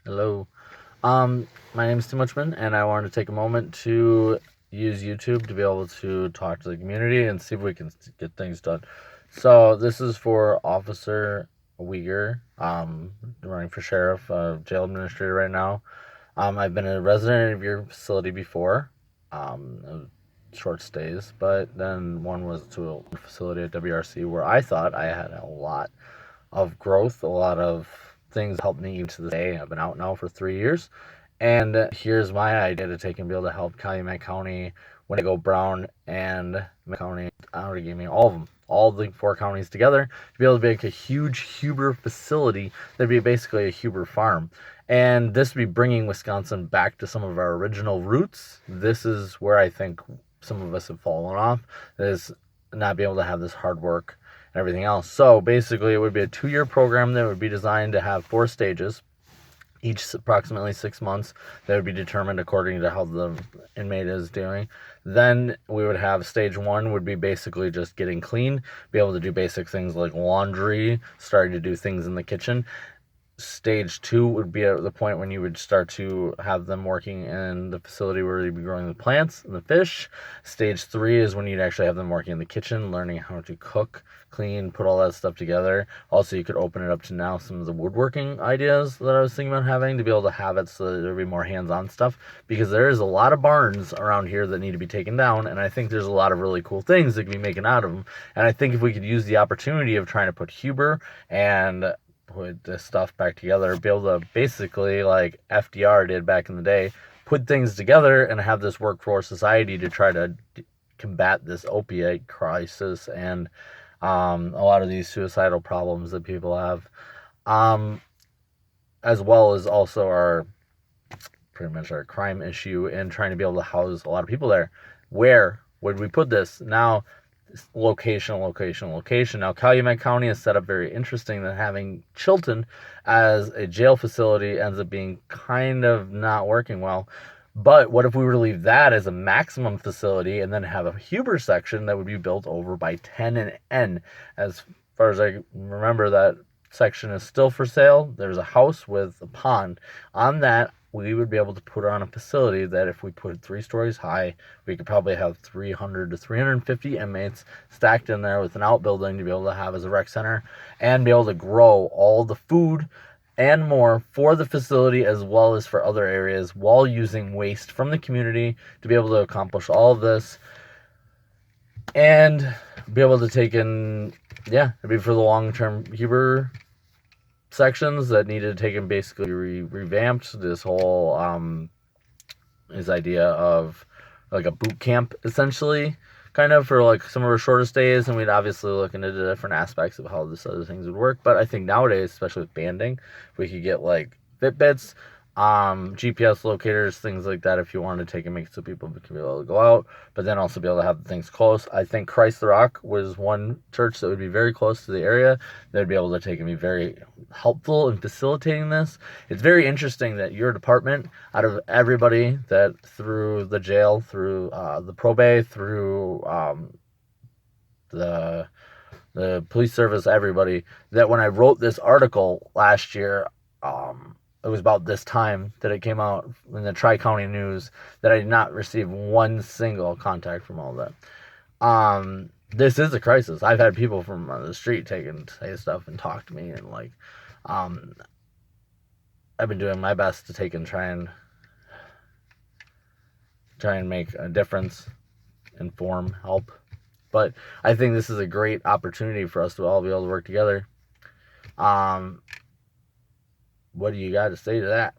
Hello. My name is Tim Muchman, and I wanted to take a moment to use YouTube to be able to talk to the community and see if we can get things done. So this is for Officer Uyghur, running for sheriff, jail administrator right now. I've been a resident of your facility before, short stays, but then one was to a facility at WRC where I thought I had a lot of growth, a lot of things helped me even to this day. I've been out now for 3 years. And here's my idea to take and be able to help Calumet County when I go Brown and County. I already gave me all of them, all the 4 counties together to be able to make a huge Huber facility that'd be basically a Huber farm. And this would be bringing Wisconsin back to some of our original roots. This is where I think some of us have fallen off, is not being able to have this hard work and everything else. So basically, it would be a 2-year program that would be designed to have 4 stages, each approximately 6 months, that would be determined according to how the inmate is doing. Then we would have stage 1 would be basically just getting clean, be able to do basic things like laundry, starting to do things in the kitchen. Stage 2 would be at the point when you would start to have them working in the facility where you'd be growing the plants and the fish. Stage 3 is when you'd actually have them working in the kitchen, learning how to cook, clean, put all that stuff together. Also, you could open it up to now some of the woodworking ideas that I was thinking about having, to be able to have it so that there'd be more hands-on stuff, because there is a lot of barns around here that need to be taken down, and I think there's a lot of really cool things that can be making out of them. And I think if we could use the opportunity of trying to put Huber and put this stuff back together, be able to basically, like FDR did back in the day, put things together and have this work for society to try to combat this opiate crisis and a lot of these suicidal problems that people have, as well as also our pretty much our crime issue and trying to be able to house a lot of people there. Where would we put this? Now, location. Now, Calumet County is set up very interesting, that having Chilton as a jail facility ends up being kind of not working well. But what if we were to leave that as a maximum facility and then have a Huber section that would be built over by 10 and N? As far as I remember, that section is still for sale. There's a house with a pond. On that, we would be able to put on a facility that, if we put it 3 stories high, we could probably have 300 to 350 inmates stacked in there with an outbuilding to be able to have as a rec center, and be able to grow all the food and more for the facility as well as for other areas, while using waste from the community to be able to accomplish all of this and be able to take in, it'd be for the long-term Huber sections that needed to take and basically revamped this whole his idea of like a boot camp, essentially, kind of, for like some of our shortest days. And we'd obviously look into the different aspects of how this other things would work. But I think nowadays, especially with banding, we could get like Fitbits, GPS locators, things like that, if you want to take and make it so people can be able to go out, but then also be able to have things close. I think Christ the Rock was one church that would be very close to the area that would be able to take and be very helpful in facilitating this. It's very interesting that your department, out of everybody, that through the jail, through the probate, through the police service, everybody, that when I wrote this article last year, it was about this time that it came out in the Tri-County News, that I did not receive one single contact from all of that. This is a crisis. I've had people from the street take and say stuff and talk to me, and like, I've been doing my best to take and try and make a difference, inform, help. But I think this is a great opportunity for us to all be able to work together. What do you got to say to that?